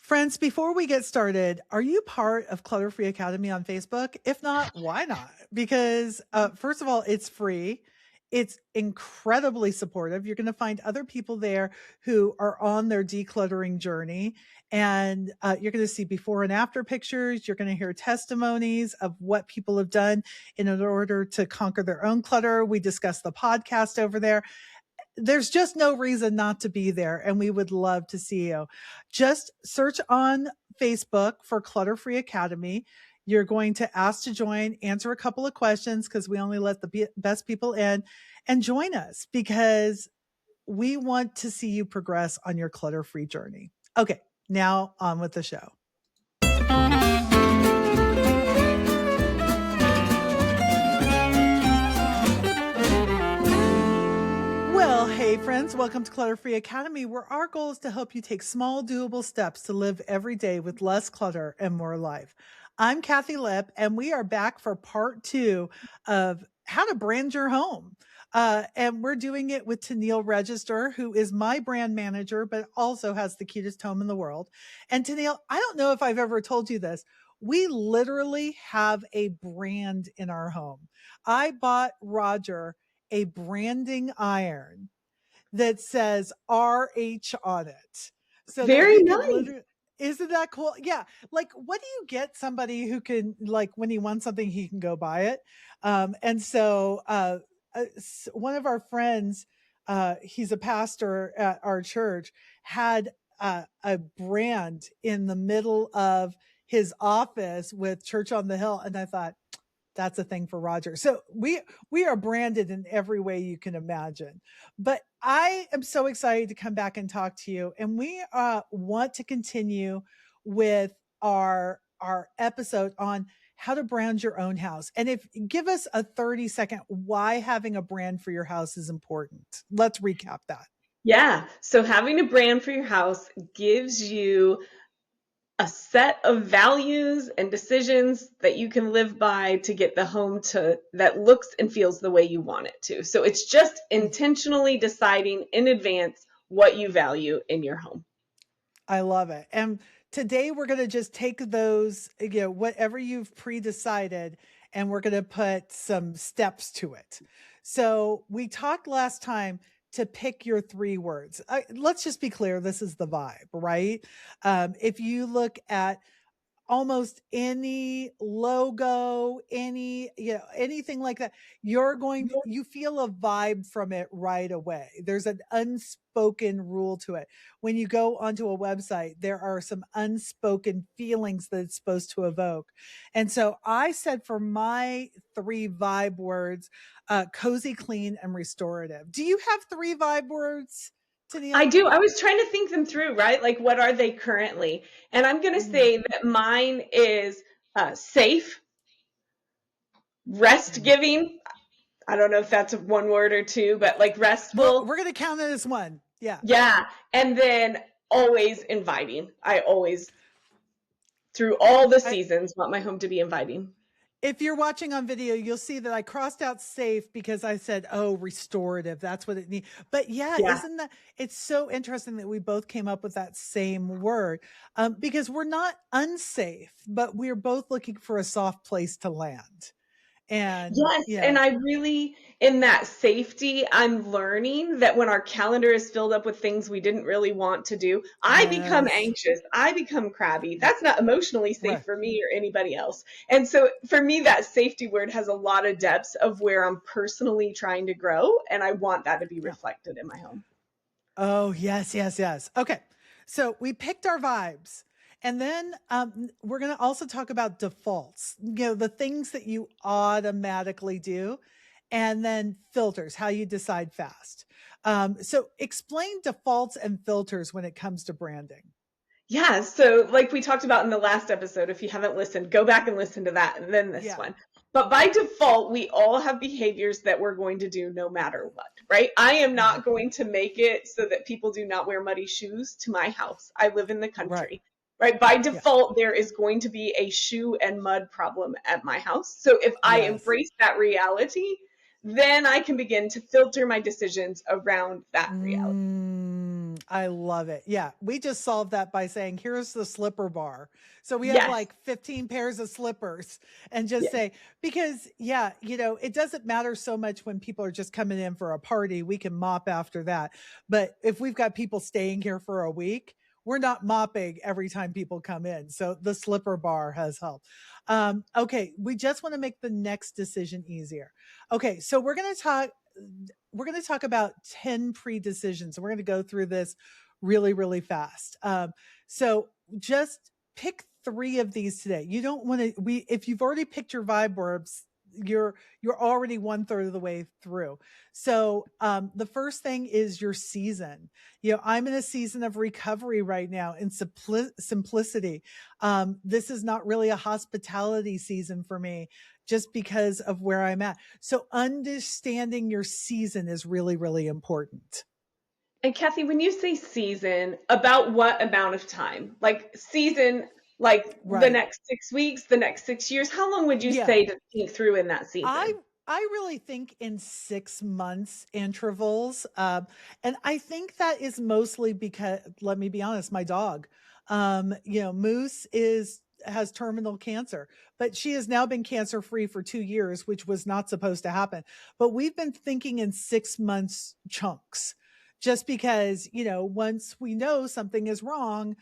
Friends, before we get started, are you part of Clutter-Free Academy on Facebook? If not, why not? Because first of all, it's free. It's incredibly supportive. You're going to find other people there who are on their decluttering journey. And you're going to see before and after pictures. You're going to hear testimonies of what people have done in order to conquer their own clutter. We discuss the podcast over there. There's just no reason not to be there. And we would love to see you. Just search on Facebook for Clutter-Free Academy. You're going to ask to join, answer a couple of questions because we only let the best people in, and join us because we want to see you progress on your clutter-free journey. Okay, now on with the show. Well, hey friends, welcome to Clutter-Free Academy, where our goal is to help you take small, doable steps to live every day with less clutter and more life. I'm Kathi Lipp, and we are back for part 2 of how to brand your home. And we're doing it with Tenneil Register, who is my brand manager, but also has the cutest home in the world. And Tenneil, I don't know if I've ever told you this. We literally have a brand in our home. I bought Roger a branding iron that says RH on it. So that Very he nice. can literally, isn't that cool? Yeah. Like, what do you get somebody who can, like, when he wants something, he can go buy it. And so one of our friends, he's a pastor at our church, had a brand in the middle of his office with Church on the Hill. And I thought, that's a thing for Roger. So we are branded in every way you can imagine. But I am so excited to come back and talk to you. And we want to continue with our episode on how to brand your own house. And if give us a 30-second why having a brand for your house is important. Let's recap that. Yeah. So having a brand for your house gives you a set of values and decisions that you can live by to get the home to that looks and feels the way you want it to. So it's just intentionally deciding in advance what you value in your home. I love it. And today we're going to just take those, whatever you've pre-decided, and we're going to put some steps to it. So we talked last time to pick your 3 words. Let's just be clear. This is the vibe, right? If you look at almost any logo, anything like that, you feel a vibe from it right away. There's an unspoken rule to it. When you go onto a website, there are some unspoken feelings that it's supposed to evoke. And so I said for my 3 vibe words, cozy, clean, and restorative. Do you have 3 vibe words? I do. I was trying to think them through, right? Like, what are they currently? And I'm going to say that mine is safe, rest giving. I don't know if that's 1 word or 2, but like restful. Well, we're going to count it as 1. Yeah. Yeah. And then always inviting. I always, through all the seasons, want my home to be inviting. If you're watching on video, you'll see that I crossed out safe because I said, oh, restorative. That's what it needs. But yeah, isn't that, it's so interesting that we both came up with that same word because we're not unsafe, but we're both looking for a soft place to land. And yes, and I really, in that safety, I'm learning that when our calendar is filled up with things we didn't really want to do, I become anxious, I become crabby. That's not emotionally safe for me or anybody else. And so for me, that safety word has a lot of depths of where I'm personally trying to grow, and I want that to be reflected in my home. Oh, yes. Okay, so we picked our vibes. And then we're going to also talk about defaults, the things that you automatically do, and then filters, how you decide fast. So explain defaults and filters when it comes to branding. Yeah, so like we talked about in the last episode, if you haven't listened, go back and listen to that and then this one. But by default, we all have behaviors that we're going to do no matter what, right? I am not going to make it so that people do not wear muddy shoes to my house. I live in the country. Right? By default, there is going to be a shoe and mud problem at my house. So if I embrace that reality, then I can begin to filter my decisions around that reality. I love it. Yeah. We just solved that by saying, here's the slipper bar. So we have Yes. like 15 pairs of slippers and just Yes. say, because yeah, it doesn't matter so much when people are just coming in for a party. We can mop after that. But if we've got people staying here for a week, we're not mopping every time people come in. So the slipper bar has helped. Okay. We just want to make the next decision easier. Okay. So we're going to talk about 10 pre-decisions. We're going to go through this really, really fast. So just pick 3 of these today. You don't want to, if you've already picked your vibe verbs, you're already 1/3 of the way through. So the first thing is your season. I'm in a season of recovery right now in simplicity. This is not really a hospitality season for me just because of where I'm at. So understanding your season is really, really important. And Kathi, when you say season, about what amount of time? Like season, like the Right. next 6 weeks, the next 6 years? How long would you Yeah. say to think through in that I season? I really think in 6 months intervals, and I think that is mostly because, let me be honest, my dog, Moose has terminal cancer, but she has now been cancer free for 2 years, which was not supposed to happen. But we've been thinking in 6 months chunks, just because once we know something is wrong,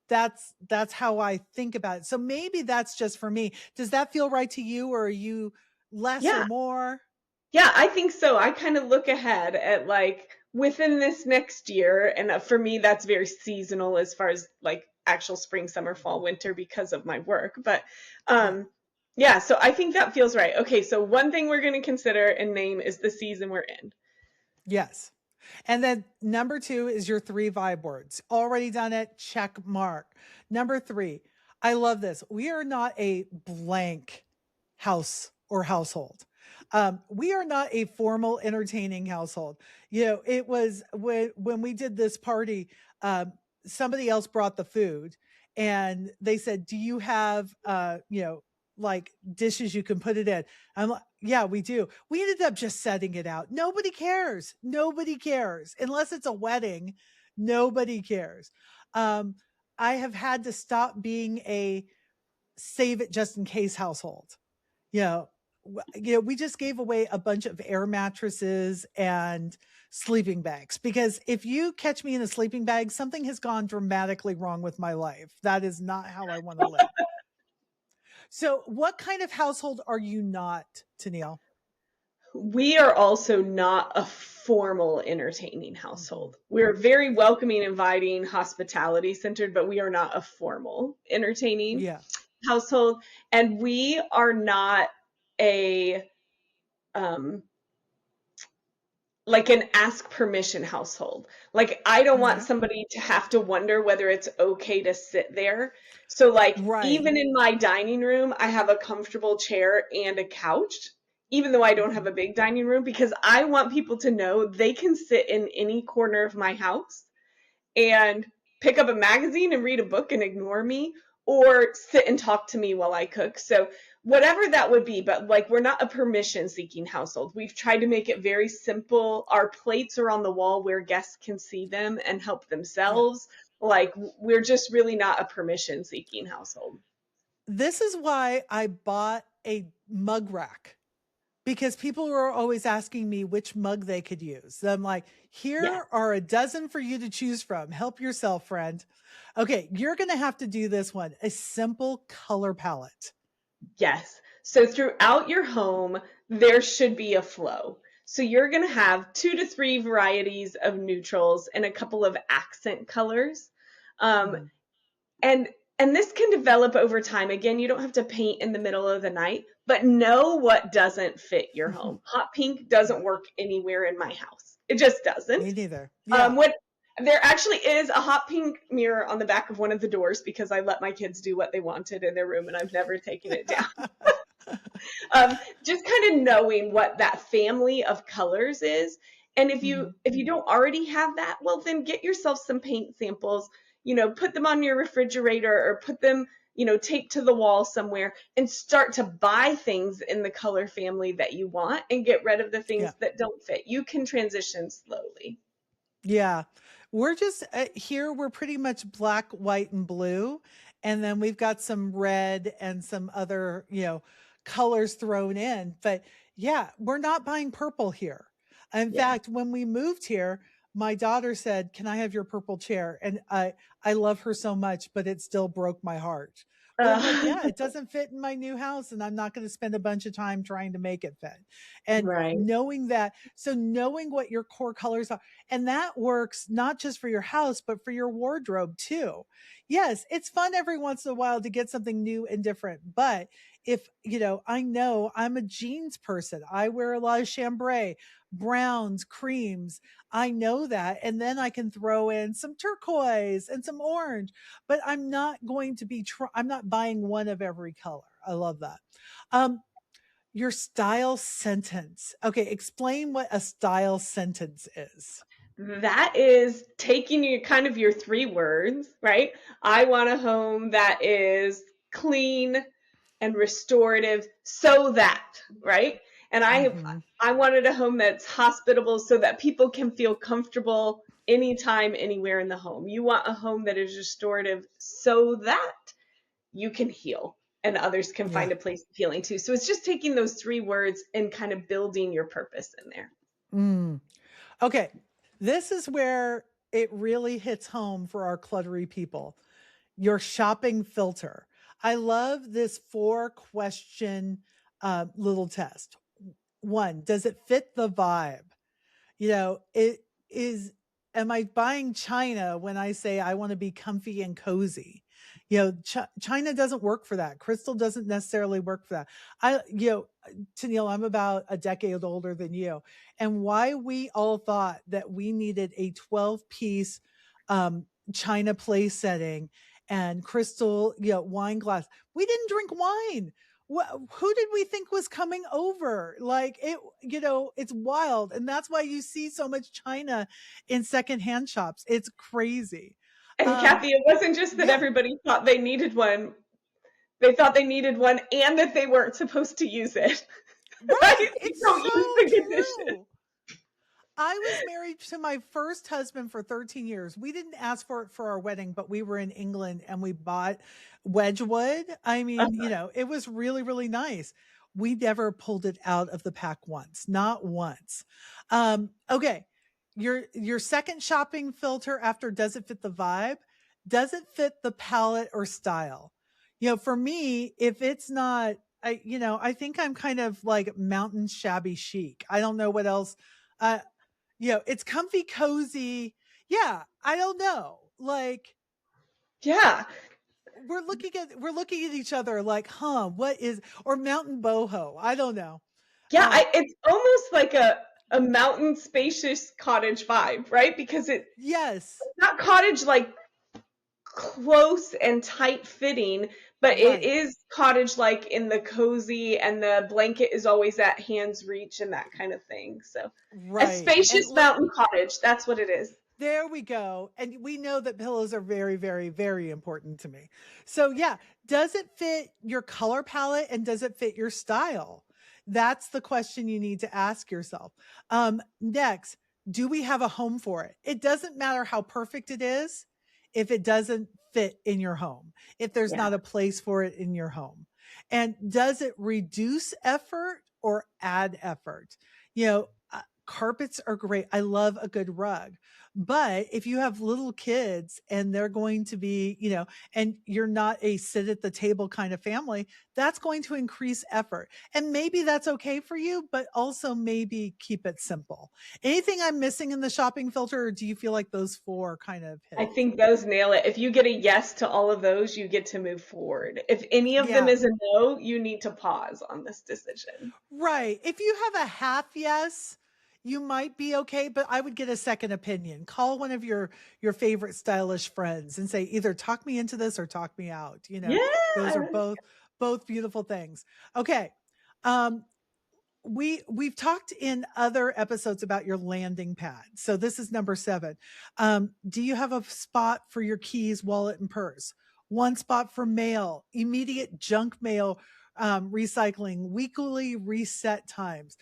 that's how I think about it. So maybe that's just for me. Does that feel right to you, or are you less or Yeah. more? Yeah, I think so. I kind of look ahead at like within this next year. And for me, that's very seasonal as far as like actual spring, summer, fall, winter because of my work. But Yeah. yeah, so I think that feels right. Okay, so one thing we're going to consider and name is the season we're in. Yes. And then number 2 is your 3 vibe words. Already done it. Check mark. Number 3. I love this. We are not a blank house or household. We are not a formal entertaining household. It was when we did this party, somebody else brought the food and they said, do you have, like dishes you can put it in? I'm like, yeah, we do. We ended up just setting it out. Nobody cares. Nobody cares unless it's a wedding. Nobody cares. Um, I have had to stop being a save it just in case household. You know, we just gave away a bunch of air mattresses and sleeping bags, because if you catch me in a sleeping bag, something has gone dramatically wrong with my life. That is not how I want to live. So, what kind of household are you not, Tenneil? We are also not a formal entertaining Mhm. household. We're very welcoming, inviting, hospitality centered, but we are not a formal entertaining Yeah. household. And we are not a um like an ask permission household. Like I don't want Okay. somebody to have to wonder whether it's okay to sit there. So like Right. even in my dining room, I have a comfortable chair and a couch, even though I don't have Mhm. a big dining room, because I want people to know they can sit in any corner of my house and pick up a magazine and read a book and ignore me, or sit and talk to me while I cook. So whatever that would be, but like we're not a permission seeking household. We've tried to make it very simple. Our plates are on the wall where guests can see them and help Yeah. themselves. Like we're just really not a permission seeking household. This is why I bought a mug rack, because people were always asking me which mug they could use. So I'm like, Yeah. here are a dozen for you to choose from. Help yourself, friend. Okay, you're going to have to do this one, a simple color palette. Yes. So throughout your home, there should be a flow. So you're going to have 2 to 3 varieties of neutrals and a couple of accent colors. Um, Mhm. and and this can develop over time. Again, you don't have to paint in the middle of the night, but know what doesn't fit your home. Hot pink Yeah, doesn't work anywhere in my house. It just doesn't. me neither. Yeah. What there actually is a hot pink mirror on the back of one of the doors because I let my kids do what they wanted in their room and I've never taken it down. Just kind of knowing what that family of colors is. And if you Mhm. if you don't already have that, well then get yourself some paint samples, put them on your refrigerator or put them, taped to the wall somewhere and start to buy things in the color family that you want and get rid of the Yeah. things that don't fit. You can transition slowly. Yeah. We're just here. We're pretty much black, white, and blue, and then we've got some red and some other, colors thrown in. But yeah, we're not buying purple here. In Yeah. fact, when we moved here, my daughter said, "Can I have your purple chair?" And I love her so much, but it still broke my heart. But I'm like, Uh, yeah, it doesn't fit in my new house, and I'm not going to spend a bunch of time trying to make it fit. And right. knowing that, so knowing what your core colors are, and that works not just for your house, but for your wardrobe too. Yes, it's fun every once in a while to get something new and different. But if, I know I'm a jeans person, I wear a lot of chambray, browns, creams. I know that. And then I can throw in some turquoise and some orange, but I'm not going to be, I'm not buying one of every color. I love that. Um, your style sentence. Okay, explain what a style sentence is. That is taking your kind of your three words, right? I want a home that is clean and restorative so that, right? And Mhm. I wanted a home that's hospitable so that people can feel comfortable anytime, anywhere in the home. You want a home that is restorative so that you can heal and others can Yeah. find a place of healing too. So it's just taking those three words and kind of building your purpose in there. Mm. Okay. This is where it really hits home for our cluttery people. Your shopping filter. I love this 4-question little test. One, does it fit the vibe? It is, am I buying China when I say I want to be comfy and cozy? China doesn't work for that. Crystal doesn't necessarily work for that. Tenneil, I'm about a decade older than you. And why we all thought that we needed a 12-piece China place setting and crystal, wine glass. We didn't drink wine. Who did we think was coming over? Like it, it's wild. And that's why you see so much China in secondhand shops. It's crazy. And Um, Kathi, it wasn't just that yeah, everybody thought they needed one. They thought they needed one and that they weren't supposed to use it. right. Right? It's Don't so use the condition. true. I was married to my first husband for 13 years. We didn't ask for it for our wedding, but we were in England and we bought Wedgwood. I mean, it was really, really nice. We never pulled it out of the pack once, not once. Okay. Your second shopping filter after does it fit the vibe? Does it fit the palette or style? For me, if it's not, I think I'm kind of like mountain shabby chic. I don't know what else. Uh, it's comfy, cozy. Yeah, I don't know. Like Yeah. we're looking at each other like, huh, what is, or mountain boho? I don't know. Yeah, Uh it's almost like a mountain spacious cottage vibe, right? Because it's yes, not cottage like close and tight fitting, but it right, is cottage like in the cozy and the blanket is always at hand's reach and that kind of thing. So a right. And spacious mountain cottage, that's what it is. there we go. And we know that pillows are very, very, very important to me. So, yeah, does it fit your color palette and does it fit your style? That's the question you need to ask yourself. Next, do we have a home for it? It doesn't matter how perfect it is if it doesn't fit in your home, if there's Yeah. not a place for it in your home. And does it reduce effort or add effort? Carpets are great. I love a good rug. But if you have little kids and they're going to be, and you're not a sit at the table kind of family, that's going to increase effort. And maybe that's okay for you, but also maybe keep it simple. Anything I'm missing in the shopping filter, or do you feel like those 4 kind of hit I it? think those nail it. If you get a yes to all of those, you get to move forward. If any of them Yeah. is a no, you need to pause on this decision. Right. If you have a half yes, you might be okay, but I would get a second opinion. Call one of your favorite stylish friends and say either talk me into this or talk me out. Yeah. Those are both beautiful things. Okay. Um we've talked in other episodes about your landing pad. So this is number 7. Do you have a spot for your keys, wallet, and purse? One spot for mail, immediate junk mail, recycling, weekly reset times.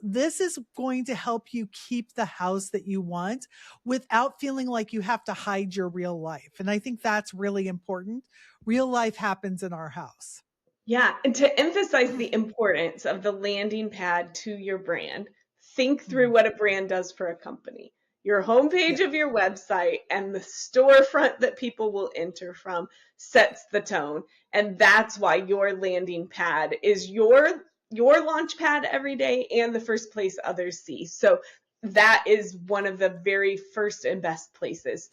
This is going to help you keep the house that you want without feeling like you have to hide your real life. And I think that's really important. Real life happens in our house. Yeah, and to emphasize the importance of the landing pad to your brand, think through Mhm. what a brand does for a company. Your homepage Yeah. of your website and the storefront that people will enter from sets the tone. And that's why your landing pad is your launch pad every day and the first place others see. So that is one of the very first and best places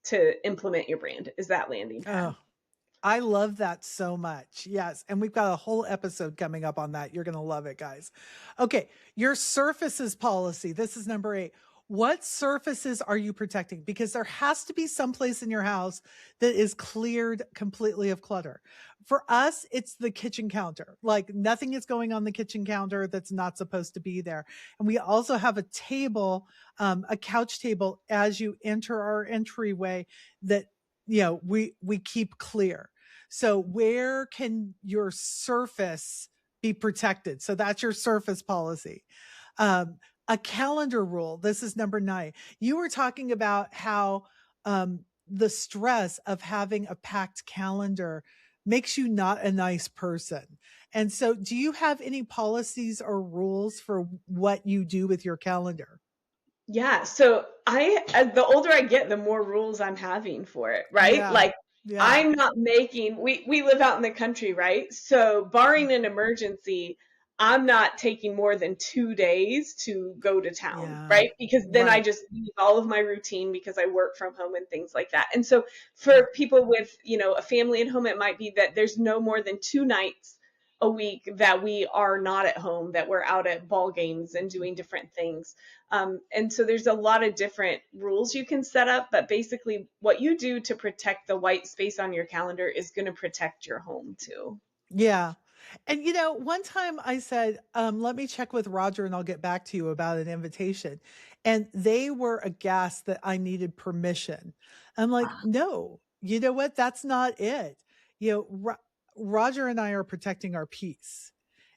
to implement your brand is that landing pad. Oh, I love that so much. Yes. And we've got a whole episode coming up on that. You're going to love it, guys. Okay. Your surfaces policy. This is number 8. What surfaces are you protecting? Because there has to be some place in your house that is cleared completely of clutter. For us, it's the kitchen counter. Like nothing is going on the kitchen counter that's not supposed to be there. And we also have a table, a couch table as you enter our entryway that we keep clear. So where can your surface be protected? So that's your surface policy. Um, a calendar rule. This is number 9. You were talking about how the stress of having a packed calendar makes you not a nice person. And so do you have any policies or rules for what you do with your calendar? Yeah, so as the older I get, the more rules I'm having for it, right? Yeah. Like Yeah. I'm not making we live out in the country, right? So barring an emergency, I'm not taking more than 2 days to go to town, Yeah. right? Because then I Right. just leave all of my routine because I work from home and things like that. And so Yeah. for people with, a family at home, it might be that there's no more than 2 nights a week that we are not at home, that we're out at ball games and doing different things. And so there's a lot of different rules you can set up, but basically what you do to protect the white space on your calendar is going to protect your home too. Yeah. And one time I said, let me check with Roger and I'll get back to you about an invitation. And they were aghast that I needed permission. I'm like, no, you know what? That's not it. Roger and I are protecting our peace.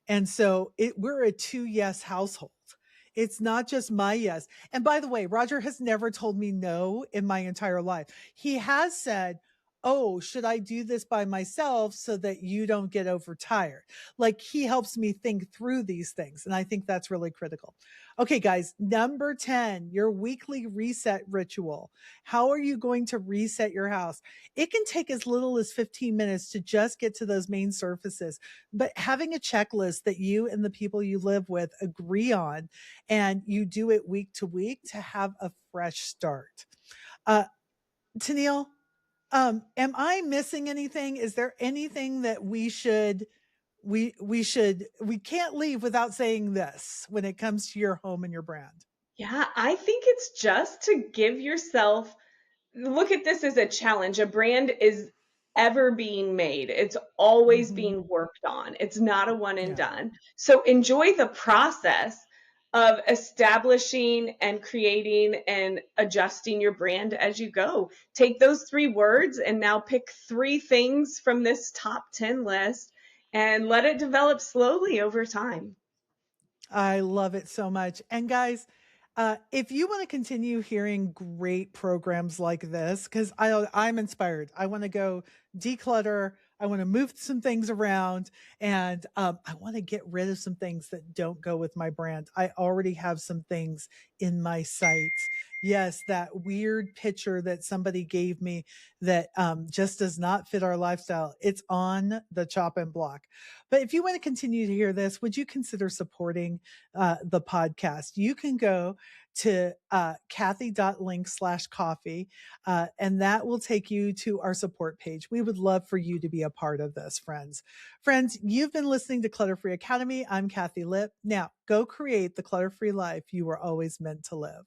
And so we're a 2 yes household. It's not just my yes. And by the way, Roger has never told me no in my entire life. He has said, "Oh, should I do this by myself so that you don't get overtired?" Like he helps me think through these things. And I think that's really critical. Okay, guys, number 10, your weekly reset ritual. How are you going to reset your house? It can take as little as 15 minutes to just get to those main surfaces, but having a checklist that you and the people you live with agree on and you do it week to week to have a fresh start. Uh, Tenneil, am I missing anything? Is there anything that we can't leave without saying this when it comes to your home and your brand? Yeah, I think it's just to give yourself look at this as a challenge. A brand is ever being made. It's always Mhm. being worked on. It's not a one and Yeah. done. So enjoy the process of establishing and creating and adjusting your brand as you go. Take those 3 words and now pick 3 things from this top 10 list and let it develop slowly over time. I love it so much. And guys, if you want to continue hearing great programs like this, because I'm inspired. I want to go declutter. I want to move some things around, and I want to get rid of some things that don't go with my brand. I already have some things in my sights. Yes, that weird picture that somebody gave me that just does not fit our lifestyle. It's on the chopping block. But if you want to continue to hear this, would you consider supporting the podcast? You can go to Kathi.link/coffee, and that will take you to our support page. We would love for you to be a part of this, friends. Friends, you've been listening to Clutter-Free Academy. I'm Kathi Lipp. Now, go create the clutter-free life you were always meant to live.